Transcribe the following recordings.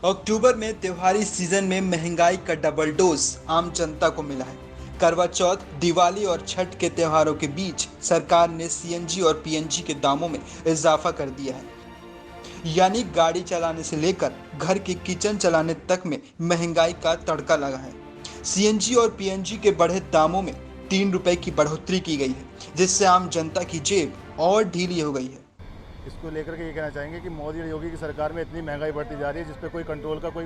अक्टूबर में त्योहारी सीजन में महंगाई का डबल डोज आम जनता को मिला है। करवा चौथ, दिवाली और छठ के त्योहारों के बीच सरकार ने सीएनजी और पीएनजी के दामों में इजाफा कर दिया है। यानी गाड़ी चलाने से लेकर घर के किचन चलाने तक में महंगाई का तड़का लगा है। सीएनजी और पीएनजी के बढ़े दामों में 3 रुपए की बढ़ोतरी की गई है, जिससे आम जनता की जेब और ढीली हो गई है। इसको लेकर के ये कहना चाहेंगे कि मोदी और योगी की सरकार में इतनी महंगाई बढ़ती जा रही है जिस पे कोई कंट्रोल का कोई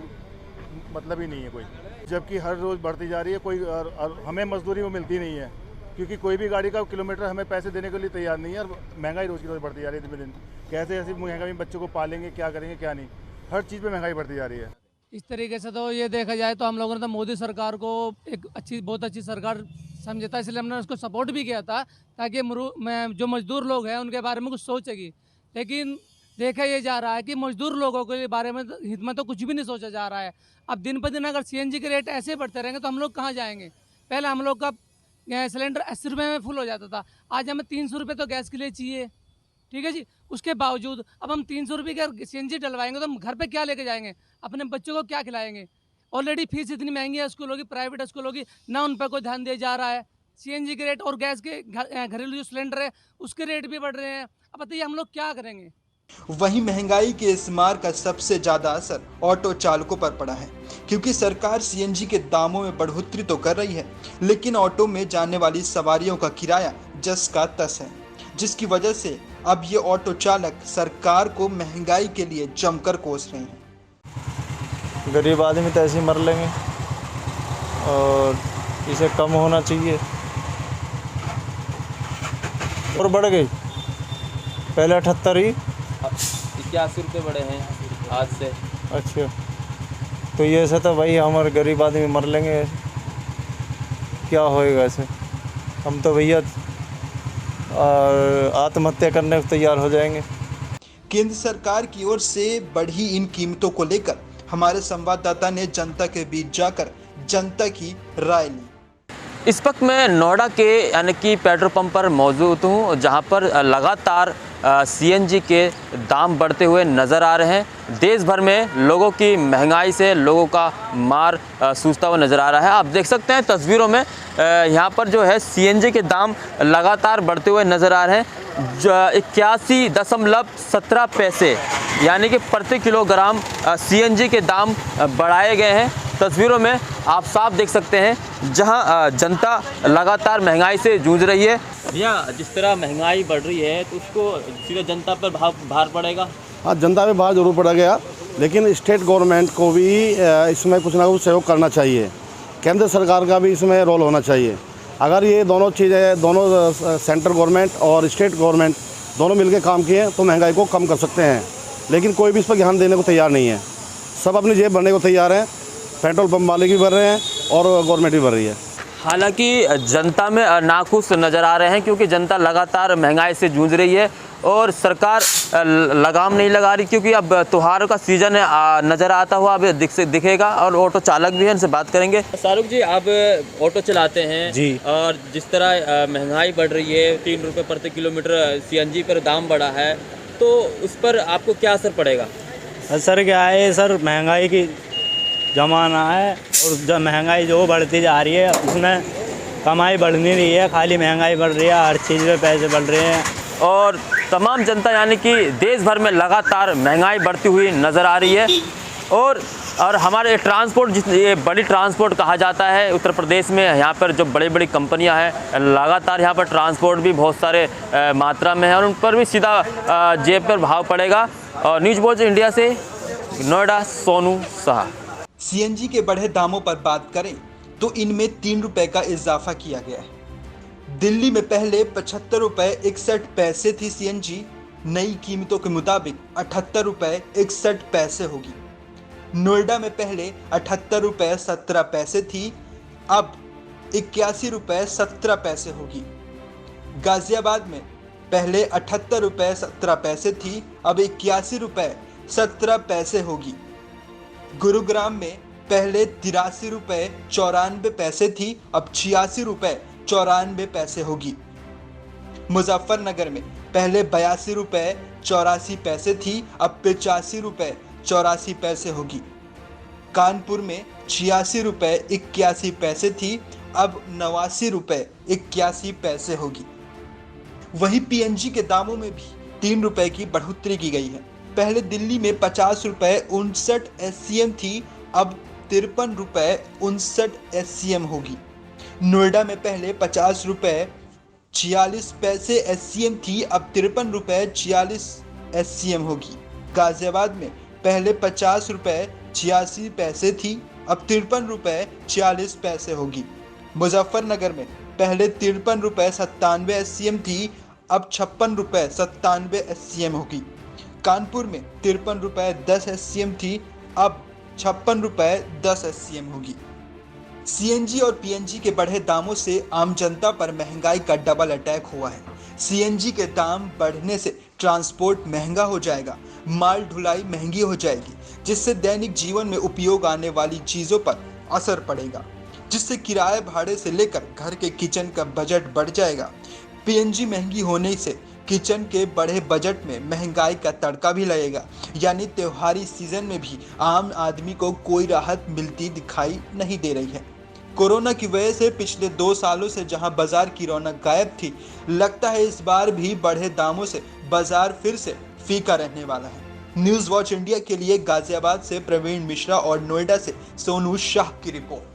मतलब ही नहीं है कोई, जबकि हर रोज़ बढ़ती जा रही है। कोई और हमें मजदूरी वो मिलती नहीं है, क्योंकि कोई भी गाड़ी का किलोमीटर हमें पैसे देने के लिए तैयार नहीं है। और महंगाई रोज़ की रोज़ बढ़ती जा रही है दिन ब दिन। कैसे ऐसी महंगाई में बच्चों को पालेंगे, क्या करेंगे क्या नहीं, हर चीज़ पे महंगाई बढ़ती जा रही है। इस तरीके से तो ये देखा जाए तो हम लोगों ने तो मोदी सरकार को एक बहुत अच्छी सरकार समझा था, इसलिए हमने उसको सपोर्ट भी किया था ताकि जो मजदूर लोग हैं उनके बारे में कुछ सोचेगी। लेकिन देखा ये जा रहा है कि मजदूर लोगों के बारे में हित में तो कुछ भी नहीं सोचा जा रहा है। अब दिन पर दिन अगर सीएनजी के रेट ऐसे बढ़ते रहेंगे तो हम लोग कहाँ जाएंगे। पहले हम लोग का सिलेंडर 80 रुपये में फुल हो जाता था, आज हमें 300 रुपये तो गैस के लिए चाहिए। ठीक है जी, उसके बावजूद अब हम 300 रुपये का सीएनजी डलवाएंगे तो हम घर पे क्या लेके जाएंगे, अपने बच्चों को क्या खिलाएंगे। ऑलरेडी फीस इतनी महंगी है स्कूलों की, प्राइवेट स्कूलों की, ना उन पर कोई ध्यान दिया जा रहा है। सीएनजी के रेट और गैस के घरेलू जो सिलेंडर है उसके रेट भी बढ़ रहे हैं। अब बताइए हम लोग क्या करेंगे। वहीं महंगाई के इस मार का सबसे ज्यादा असर ऑटो चालकों पर पड़ा है, क्योंकि सरकार सीएनजी के दामों में बढ़ोतरी तो कर रही है, लेकिन ऑटो में जाने वाली सवारियों का किराया जस का तस है, जिसकी वजह से अब ये ऑटो चालक सरकार को महंगाई के लिए जमकर कोस रहे हैं। गरीब आदमी तो ऐसे ही मर लेंगे और इसे कम होना चाहिए। और बढ़ गई, पहले 78 ही 81 रुपये बढ़े हैं आज से। अच्छा, तो ये ऐसा तो भाई हमारे गरीब आदमी मर लेंगे, क्या होएगा ऐसे। हम तो भैया आत्महत्या करने को तैयार हो जाएंगे। केंद्र सरकार की ओर से बढ़ी इन कीमतों को लेकर हमारे संवाददाता ने जनता के बीच जाकर जनता की राय ली। इस वक्त मैं नोएडा के यानी कि पेट्रोल पंप पर मौजूद हूँ, जहाँ पर लगातार सीएनजी के दाम बढ़ते हुए नज़र आ रहे हैं। देश भर में लोगों की महंगाई से लोगों का मार सूझता हुआ नज़र आ रहा है। आप देख सकते हैं तस्वीरों में यहाँ पर जो है सीएनजी के दाम लगातार बढ़ते हुए नज़र आ रहे हैं। 81.17 पैसे यानी कि प्रति किलोग्राम सीएनजी के दाम बढ़ाए गए हैं। तस्वीरों में आप साफ देख सकते हैं जहां जनता लगातार महंगाई से जूझ रही है। भैया, जिस तरह महंगाई बढ़ रही है तो उसको सीधे जनता पर भार पड़ेगा। हाँ, जनता पे भार जरूर पड़ा गया, लेकिन स्टेट गवर्नमेंट को भी इसमें कुछ ना कुछ सहयोग करना चाहिए। केंद्र सरकार का भी इसमें रोल होना चाहिए। अगर ये दोनों चीज़ें, दोनों सेंट्रल गवर्नमेंट और स्टेट गवर्नमेंट दोनों मिलकर काम किए तो महंगाई को कम कर सकते हैं, लेकिन कोई भी इस पर ध्यान देने को तैयार नहीं है। सब अपनी जेब भरने को तैयार हैं, पेट्रोल पंप वाले भी भर रहे हैं और गवर्नमेंट भी भर रही है। हालांकि जनता में नाखुश नज़र आ रहे हैं, क्योंकि जनता लगातार महंगाई से जूझ रही है और सरकार लगाम नहीं लगा रही, क्योंकि अब त्योहारों का सीज़न नज़र आता हुआ अब दिखेगा। और ऑटो चालक भी हैं, उनसे बात करेंगे। शाहरुख जी, आप ऑटो चलाते हैं जी, और जिस तरह महंगाई बढ़ रही है, 3 रुपये प्रति किलोमीटर सीएनजी पर दाम बढ़ा है, तो उस पर आपको क्या असर पड़ेगा? असर क्या है सर, महंगाई की ज़माना है और जब महंगाई जो बढ़ती जा रही है उसमें कमाई बढ़ नहीं रही है, खाली महंगाई बढ़ रही है, हर चीज़ में पैसे बढ़ रहे हैं। और तमाम जनता यानी कि देश भर में लगातार महंगाई बढ़ती हुई नज़र आ रही है। और हमारे ट्रांसपोर्ट, ये बड़ी ट्रांसपोर्ट कहा जाता है उत्तर प्रदेश में, यहाँ पर जो बड़ी बड़ी कंपनियाँ हैं लगातार यहाँ पर ट्रांसपोर्ट भी बहुत सारे मात्रा में है और उन पर भी सीधा जेब पर भाव पड़ेगा। और न्यूज़ वॉच इंडिया से नोएडा, सोनू शाह। सीएनजी के बढ़े दामों पर बात करें तो इनमें 3 रुपए का इजाफा किया गया है। दिल्ली में पहले 75 रुपए 61 पैसे थी सीएनजी, नई कीमतों के मुताबिक 78 रुपए 61 पैसे होगी। नोएडा में पहले 78 रुपए 17 पैसे थी, अब 81 रुपए 17 पैसे होगी। गाजियाबाद में पहले 78 रुपए 17 पैसे थी, अब 81 रुपए 17 पैसे होगी। गुरुग्राम में पहले 83 रुपए 94 पैसे थी, अब 86 रुपए 94 पैसे होगी। मुजफ्फरनगर में पहले 82 रुपए 84 पैसे थी, अब 85 रुपए 84 पैसे होगी। कानपुर में 86 रुपये 81 पैसे थी, अब 89 रुपये 81 पैसे होगी। वहीं पीएनजी के दामों में भी 3 रुपये की बढ़ोतरी की गई है। पहले दिल्ली में 50 रुपये 59 SCM थी, अब 53 रुपये 59 SCM होगी। नोएडा में पहले 50 रुपये 46 पैसे SCM थी, अब 53 रुपये 46 SCM होगी। गाजियाबाद में पहले 50 रुपये 86 पैसे थी, अब 53 रुपये 46 पैसे होगी। मुजफ्फरनगर में पहले 53 रुपये 97 SCM थी, अब 56 रुपये 97 SCM होगी। कानपुर में 53 रुपये 10 SCM थी, अब 56 रुपये 10 SCM होगी। CNG और PNG के बढ़े दामों से आम जनता पर महंगाई का डबल अटैक हुआ है। CNG के दाम बढ़ने से ट्रांसपोर्ट महंगा हो जाएगा, माल ढुलाई महंगी हो जाएगी, जिससे दैनिक जीवन में उपयोग आने वाली चीज़ों पर असर पड़ेगा, जिससे किराए भाड़े से लेकर घर के किचन का बजट बढ़ जाएगा। PNG महंगी होने से किचन के बढ़े बजट में महंगाई का तड़का भी लगेगा, यानी त्योहारी सीजन में भी आम आदमी को कोई राहत मिलती दिखाई नहीं दे रही है। कोरोना की वजह से पिछले 2 सालों से जहां बाजार की रौनक गायब थी, लगता है इस बार भी बढ़े दामों से बाजार फिर से फीका रहने वाला है। न्यूज़ वॉच इंडिया के लिए गाजियाबाद से प्रवीण मिश्रा और नोएडा से सोनू शाह की रिपोर्ट।